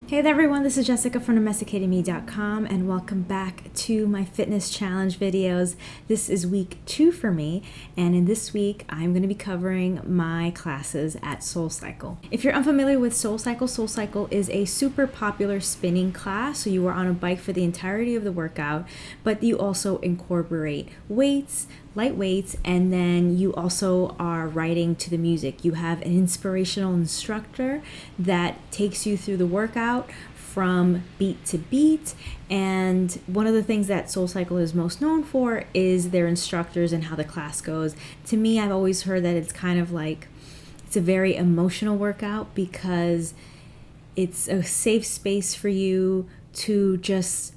Hey there everyone, this is Jessica from domesticatedme.com and welcome back to my fitness challenge videos. This is week 2 for me, and in this week I'm going to be covering my classes at SoulCycle. If you're unfamiliar with SoulCycle, SoulCycle is a super popular spinning class. So you are on a bike for the entirety of the workout, but you also incorporate weights, light weights, and then you also are riding to the music. You have an inspirational instructor that takes you through the workout from beat to beat, and one of the things that SoulCycle is most known for is their instructors and how the class goes. To me, I've always heard that it's kind of like, it's a very emotional workout because it's a safe space for you to just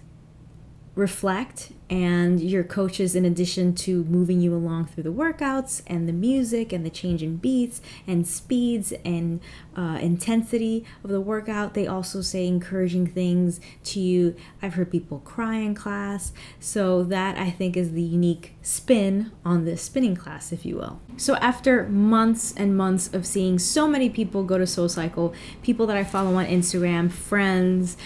reflect, and your coaches, in addition to moving you along through the workouts and the music and the change in beats and speeds and intensity of the workout, they also say encouraging things to you. I've heard people cry in class, so that I think is the unique spin on this spinning class, if you will. So after months and months of seeing so many people go to SoulCycle, people that I follow on Instagram, friends,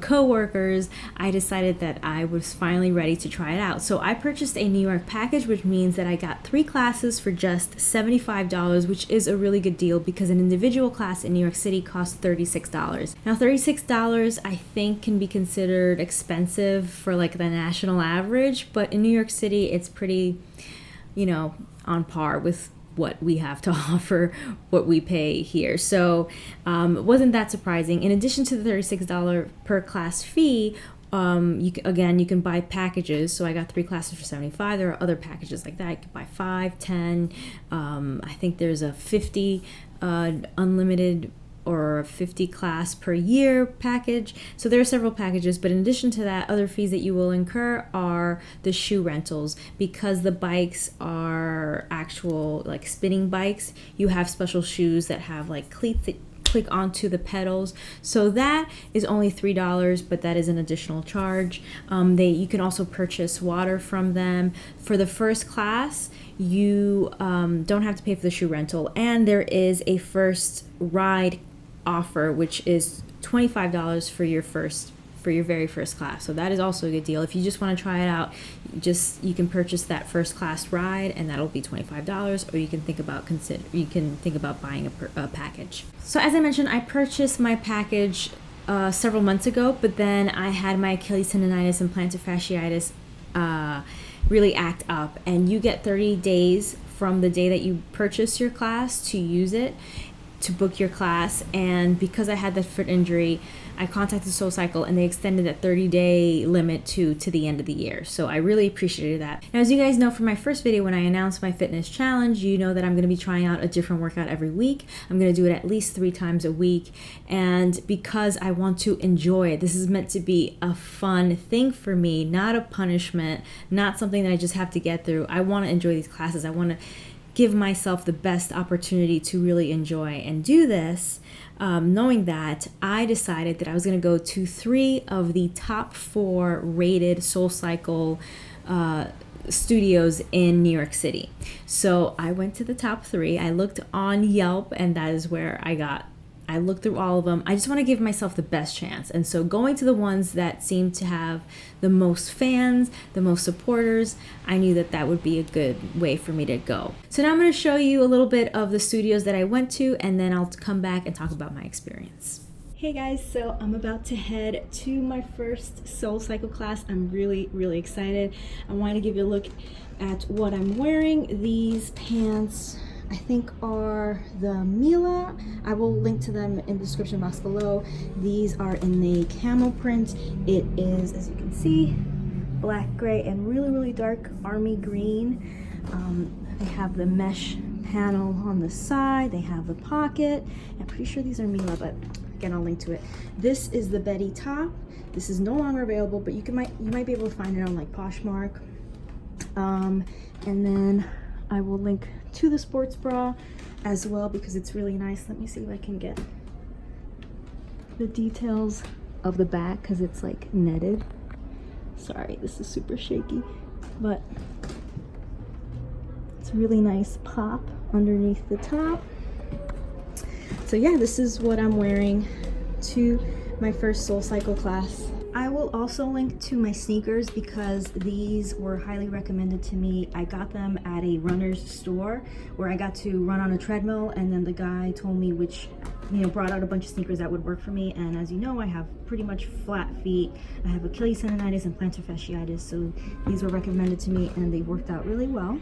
co-workers, I decided that I was finally ready to try it out. So I purchased a New York package, which means that I got 3 classes for just $75, which is a really good deal because an individual class in New York City costs $36. Now $36 I think can be considered expensive for like the national average, but in New York City it's pretty, on par with what we have to offer, what we pay here. So it wasn't that surprising. In addition to the $36 per class fee, you can buy packages. So I got 3 classes for $75. There are other packages like that. You can buy 5, 10. I think there's a 50 unlimited or 50 class per year package. So there are several packages, but in addition to that, other fees that you will incur are the shoe rentals. Because the bikes are actual like spinning bikes, you have special shoes that have like cleats that click onto the pedals. So that is only $3, but that is an additional charge. You can also purchase water from them. For the first class, you don't have to pay for the shoe rental, and there is a first ride offer, which is $25 for your very first class. So that is also a good deal. If you just want to try it out, you can purchase that first class ride, and that'll be $25. Or you can think about buying a package. So as I mentioned, I purchased my package several months ago, but then I had my Achilles tendonitis and plantar fasciitis really act up, and you get 30 days from the day that you purchase your class to use it, to book your class. And because I had that foot injury, I contacted SoulCycle and they extended that 30-day limit to the end of the year. So I really appreciated that. Now, as you guys know from my first video when I announced my fitness challenge, you know that I'm going to be trying out a different workout every week. I'm going to do it at least 3 times a week. And because I want to enjoy it, this is meant to be a fun thing for me, not a punishment, not something that I just have to get through. I want to enjoy these classes. I want to give myself the best opportunity to really enjoy and do this. Knowing that, I decided that I was going to go to 3 of the top 4 rated SoulCycle studios in New York City. So I went to the top 3. I looked on Yelp, and that is where I looked through all of them. I just want to give myself the best chance. And so going to the ones that seem to have the most fans, the most supporters, I knew that would be a good way for me to go. So now I'm going to show you a little bit of the studios that I went to, and then I'll come back and talk about my experience. Hey guys, so I'm about to head to my first SoulCycle class. I'm really, really excited. I want to give you a look at what I'm wearing. These pants, I think, are the Mila. I will link to them in the description box below. These are in the camel print. It is, as you can see, black, gray, and really, really dark army green. They have the mesh panel on the side. They have the pocket. I'm pretty sure these are Mila, but again, I'll link to it. This is the Betty top. This is no longer available, but you might be able to find it on like Poshmark. And then I will link to the sports bra as well because it's really nice. Let me see if I can get the details of the back because it's like netted. Sorry, this is super shaky, but it's really nice pop underneath the top. So yeah, this is what I'm wearing to my first SoulCycle class. I will also link to my sneakers because these were highly recommended to me. I got them at a runner's store where I got to run on a treadmill, and then the guy told me which, brought out a bunch of sneakers that would work for me. And as you know, I have pretty much flat feet. I have Achilles tendonitis and plantar fasciitis, so these were recommended to me and they worked out really well.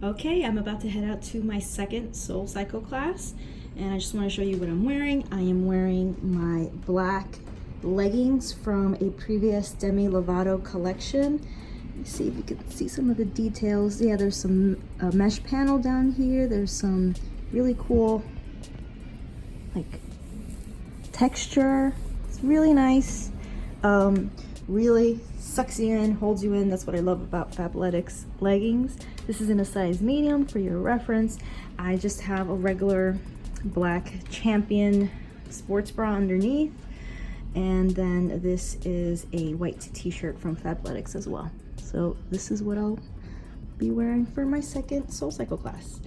Okay, I'm about to head out to my second SoulCycle class, and I just want to show you what I'm wearing. I am wearing my black leggings from a previous Demi Lovato collection. Let me see if you can see some of the details. Yeah, there's some mesh panel down here. There's some really cool like texture. It's really nice. Really sucks you in, holds you in. That's what I love about fabletics leggings. This is in a size medium for your reference. I just have a regular black Champion sports bra underneath, and then this is a white t-shirt from Fabletics as well. So this is what I'll be wearing for my second SoulCycle class.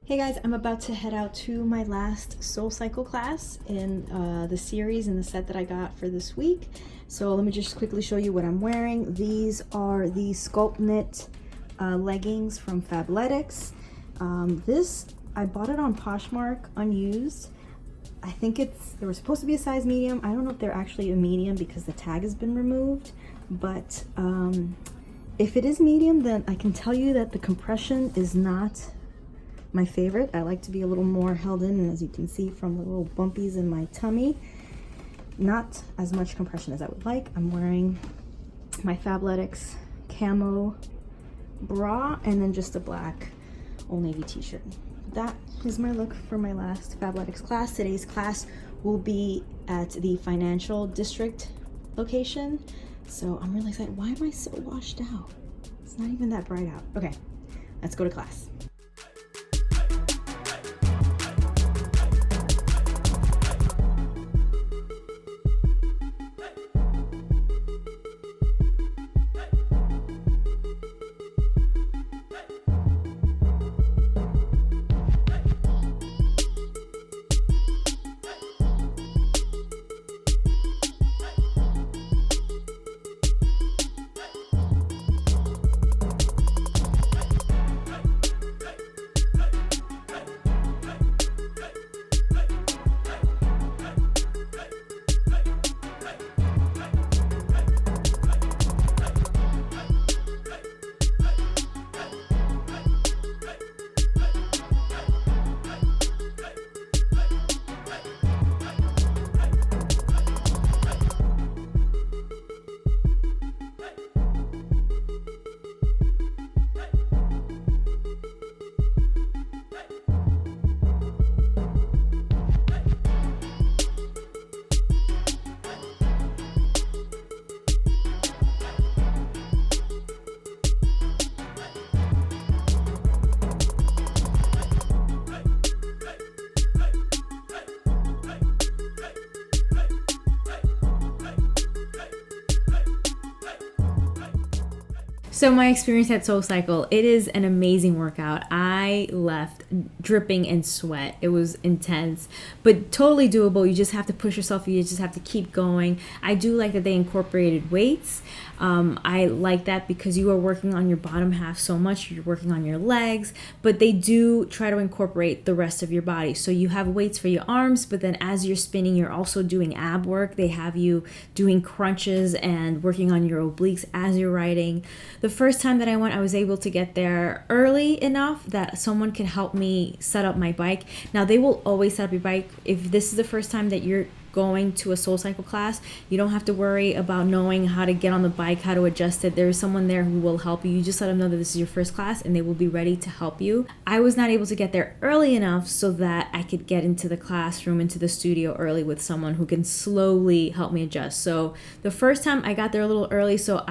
Hey guys, I'm about to head out to my last SoulCycle class in the series and the set that I got for this week. So let me just quickly show you what I'm wearing. These are the Sculpt Knit leggings from Fabletics. This, I bought it on Poshmark unused. I think they were supposed to be a size medium. I don't know if they're actually a medium because the tag has been removed, but if it is medium, then I can tell you that the compression is not my favorite. I like to be a little more held in, and as you can see from the little bumpies in my tummy, not as much compression as I would like. I'm wearing my Fabletics camo bra and then just a black Old Navy t-shirt. That is my look for my last Fabletics class. Today's class will be at the Financial District location, so I'm really excited. Why am I so washed out? It's not even that bright out. Okay, let's go to class. So my experience at SoulCycle, it is an amazing workout. I left dripping in sweat. It was intense, but totally doable. You just have to push yourself. You just have to keep going. I do like that they incorporated weights. I like that because you are working on your bottom half so much. You're working on your legs, but they do try to incorporate the rest of your body. So you have weights for your arms, but then as you're spinning, you're also doing ab work. They have you doing crunches and working on your obliques as you're riding. The first time that I went, I was able to get there early enough that someone could help me set up my bike. Now, they will always set up your bike. If this is the first time that you're going to a SoulCycle class, you don't have to worry about knowing how to get on the bike, how to adjust it. There is someone there who will help you. You just let them know that this is your first class and they will be ready to help you. I was not able to get there early enough so that I could get into the classroom, into the studio early with someone who can slowly help me adjust. So the first time I got there a little earlier, so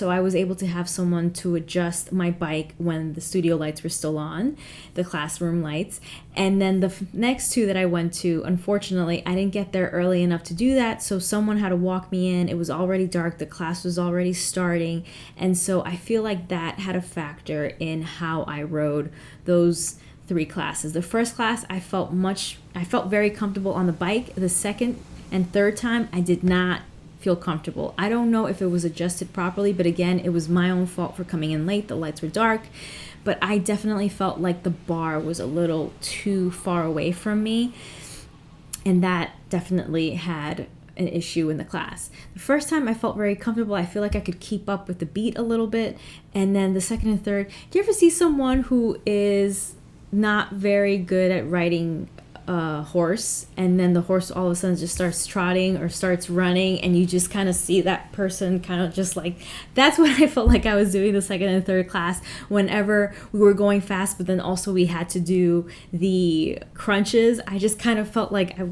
I was able to have someone to adjust my bike when the studio lights were still on, the classroom lights. And then the next two that I went to, unfortunately, I didn't get there early enough to do that, so someone had to walk me in. It was already dark, the class was already starting, and so I feel like that had a factor in how I rode those 3 classes. The first class, I felt very comfortable on the bike. The second and third time, I did not feel comfortable. I don't know if it was adjusted properly, but again, it was my own fault for coming in late. The lights were dark, but I definitely felt like the bar was a little too far away from me, and that definitely had an issue in the class. The first time I felt very comfortable. I feel like I could keep up with the beat a little bit, and then the second and third, do you ever see someone who is not very good at riding a horse, and then the horse all of a sudden just starts trotting or starts running, and you just kind of see that person kind of just like, that's what I felt like I was doing the second and third class whenever we were going fast, but then also we had to do the crunches. I just kind of felt like I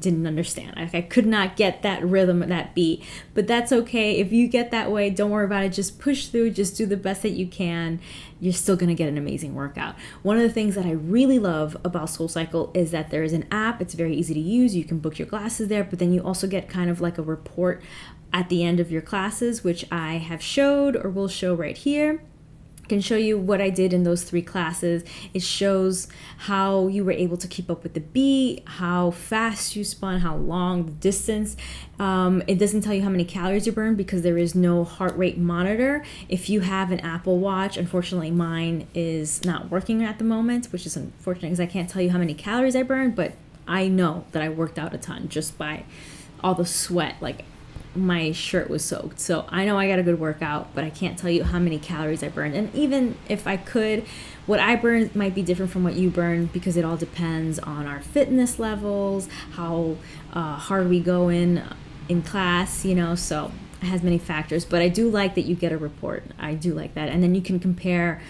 didn't understand. I could not get that rhythm, that beat. But that's okay. If you get that way, don't worry about it. Just push through. Just do the best that you can. You're still going to get an amazing workout. One of the things that I really love about SoulCycle is that there is an app. It's very easy to use. You can book your classes there, but then you also get kind of like a report at the end of your classes, which I have showed or will show right here. can show you what I did in those 3 classes. It shows how you were able to keep up with the beat, how fast you spun, how long the distance. It doesn't tell you how many calories you burned because there is no heart rate monitor. If you have an Apple Watch, unfortunately mine is not working at the moment, which is unfortunate because I can't tell you how many calories I burned, but I know that I worked out a ton just by all the sweat. Like, my shirt was soaked. So I know I got a good workout, but I can't tell you how many calories I burned. And even if I could, what I burned might be different from what you burned because it all depends on our fitness levels, how hard we go in class, you know, so it has many factors. But I do like that you get a report. I do like that. And then you can compare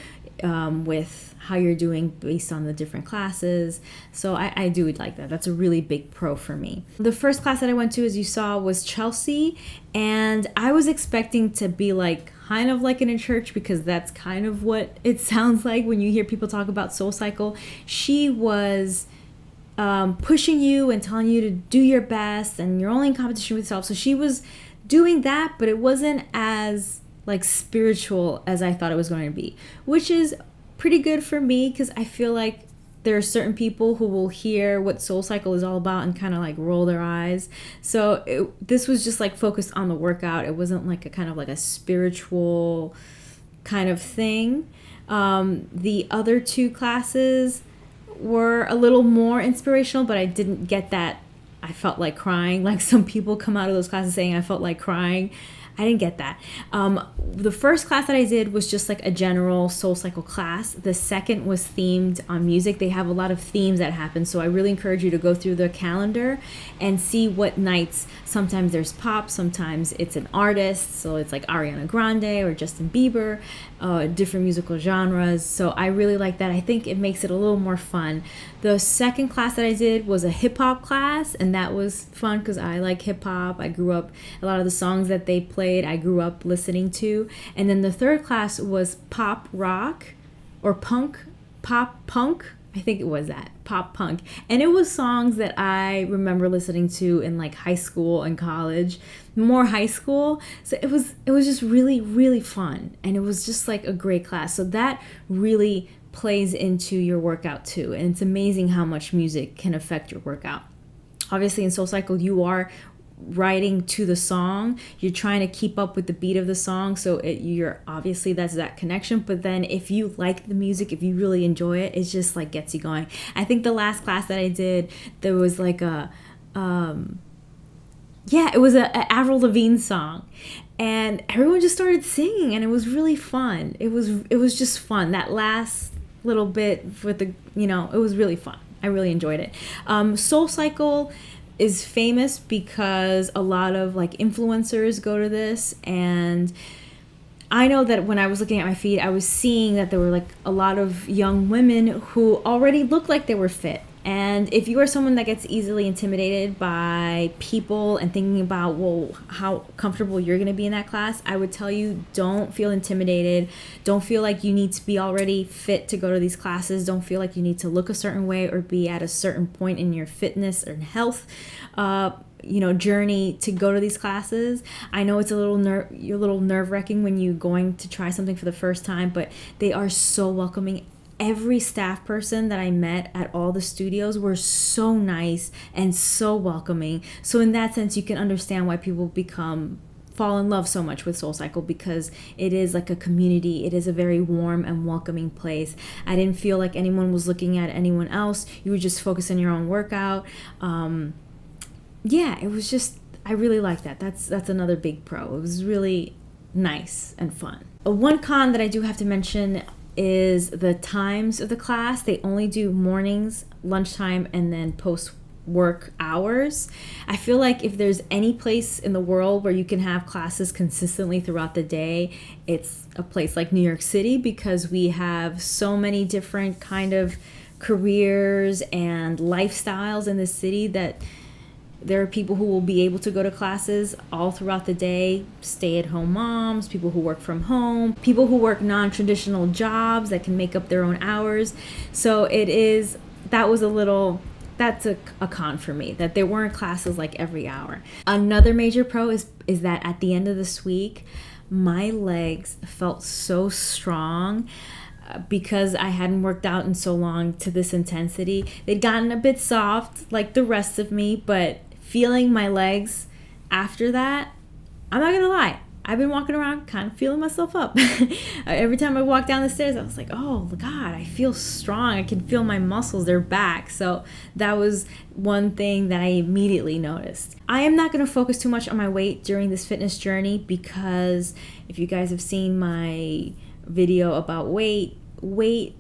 with how you're doing based on the different classes. So I do like that. That's a really big pro for me. The first class that I went to, as you saw, was Chelsea, and I was expecting to be like kind of like in a church because that's kind of what it sounds like when you hear people talk about SoulCycle. She was pushing you and telling you to do your best, and you're only in competition with yourself. So she was doing that, but it wasn't as like spiritual as I thought it was going to be, which is pretty good for me because I feel like there are certain people who will hear what SoulCycle is all about and kind of like roll their eyes. So this was just like focused on the workout. It wasn't like a kind of like a spiritual kind of thing. The other 2 classes were a little more inspirational, but I didn't get that I felt like crying. Like some people come out of those classes saying I felt like crying. I didn't get that. The first class that I did was just like a general SoulCycle class. The second was themed on music. They have a lot of themes that happen, so I really encourage you to go through the calendar and see what nights. Sometimes there's pop, sometimes it's an artist, so it's like Ariana Grande or Justin Bieber, different musical genres. So I really like that. I think it makes it a little more fun. The second class that I did was a hip-hop class, and that was fun because I like hip-hop. I grew up, a lot of the songs that they played, I grew up listening to. And then the third class was pop rock or pop punk. I think it was that, pop punk. And it was songs that I remember listening to in like high school and college, more high school. So it was just really, really fun. And it was just like a great class. So that really plays into your workout too. And it's amazing how much music can affect your workout. Obviously in SoulCycle, you are writing to the song. You're trying to keep up with the beat of the song. So you're obviously, that's that connection. But then if you like the music, if you really enjoy it, it just like gets you going. I think the last class that I did, there was like it was a Avril Lavigne song. And everyone just started singing and it was really fun. It was just fun. That last little bit with the, it was really fun. I really enjoyed it. SoulCycle is famous because a lot of like influencers go to this, and I know that when I was looking at my feed, I was seeing that there were like a lot of young women who already looked like they were fit. And if you are someone that gets easily intimidated by people and thinking about, well, how comfortable you're going to be in that class, I would tell you, don't feel intimidated. Don't feel like you need to be already fit to go to these classes. Don't feel like you need to look a certain way or be at a certain point in your fitness or health journey to go to these classes. I know it's a little nerve-wracking when you're going to try something for the first time, but they are so welcoming. Every staff person that I met at all the studios were so nice and so welcoming. So in that sense, you can understand why people fall in love so much with SoulCycle, because it is like a community. It is a very warm and welcoming place. I didn't feel like anyone was looking at anyone else. You were just focused on your own workout. It was just, I really like that. That's another big pro. It was really nice and fun. One con that I do have to mention is the times of the class. They only do mornings, lunchtime, and then post-work hours. I feel like if there's any place in the world where you can have classes consistently throughout the day, it's a place like New York City, because we have so many different kind of careers and lifestyles in the city that there are people who will be able to go to classes all throughout the day, stay-at-home moms, people who work from home, people who work non-traditional jobs that can make up their own hours. So that's a con for me, that there weren't classes like every hour. Another major pro is that at the end of this week, my legs felt so strong because I hadn't worked out in so long to this intensity. They'd gotten a bit soft like the rest of me, but feeling my legs after that, I'm not gonna lie, I've been walking around kind of feeling myself up. Every time I walk down the stairs, I was like, oh God, I feel strong. I can feel my muscles, they're back. So that was one thing that I immediately noticed. I am not gonna focus too much on my weight during this fitness journey because if you guys have seen my video about weight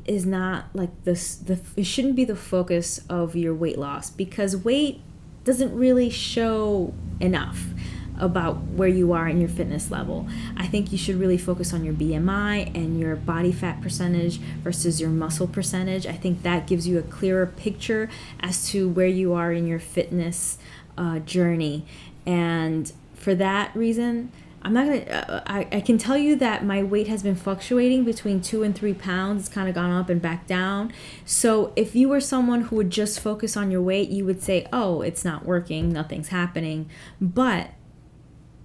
is not like this, it shouldn't be the focus of your weight loss because weight doesn't really show enough about where you are in your fitness level. I think you should really focus on your BMI and your body fat percentage versus your muscle percentage. I think that gives you a clearer picture as to where you are in your fitness journey. And for that reason, I'm not gonna, I can tell you that my weight has been fluctuating between 2 and 3 pounds. It's kind of gone up and back down. So if you were someone who would just focus on your weight, you would say, oh, it's not working, nothing's happening. But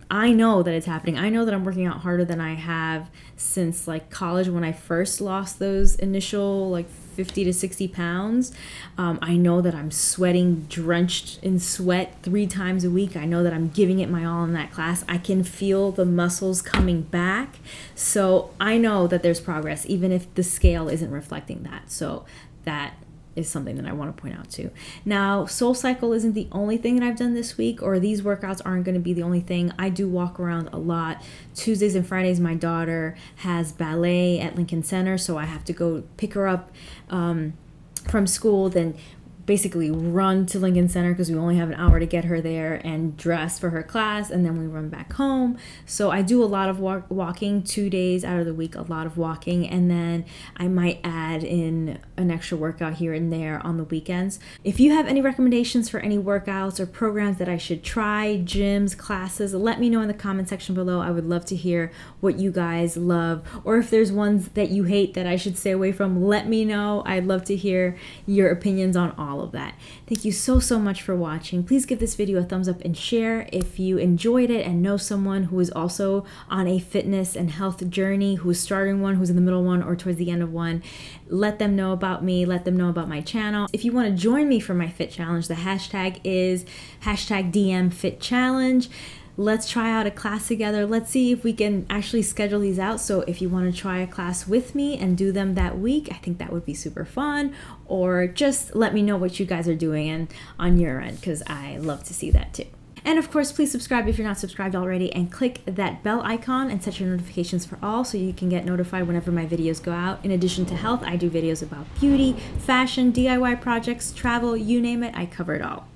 I know that it's happening. I know that I'm working out harder than I have since like college when I first lost those initial like 50 to 60 pounds. I know that I'm sweating, drenched in sweat 3 times a week. I know that I'm giving it my all in that class. I can feel the muscles coming back. So I know that there's progress, even if the scale isn't reflecting that. So that is something that I want to point out too. Now, SoulCycle isn't the only thing that I've done this week, or these workouts aren't going to be the only thing. I do walk around a lot. Tuesdays and Fridays, my daughter has ballet at Lincoln Center, so I have to go pick her up from school, then basically run to Lincoln Center because we only have an hour to get her there and dress for her class, and then we run back home. So I do a lot of walking 2 days out of the week, a lot of walking, and then I might add in an extra workout here and there on the weekends. If you have any recommendations for any workouts or programs that I should try, gyms, classes, let me know in the comment section below. I would love to hear what you guys love, or if there's ones that you hate that I should stay away from, let me know. I'd love to hear your opinions on all of that. Thank you so much for watching. Please give this video a thumbs up and share if you enjoyed it and know someone who is also on a fitness and health journey, who's starting one, who's in the middle one, or towards the end of one. Let them know about me, let them know about my channel. If you want to join me for my fit challenge, the hashtag is #DMFitChallenge. Let's try out a class together. Let's see if we can actually schedule these out. So if you want to try a class with me and do them that week, I think that would be super fun. Or just let me know what you guys are doing and on your end, because I love to see that too. And of course, please subscribe if you're not subscribed already, and click that bell icon and set your notifications for all so you can get notified whenever my videos go out. In addition to health, I do videos about beauty, fashion, DIY projects, travel, you name it, I cover it all.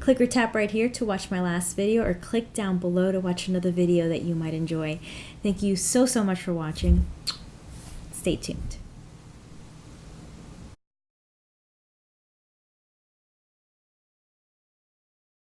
Click or tap right here to watch my last video, or click down below to watch another video that you might enjoy. Thank you so much for watching. Stay tuned.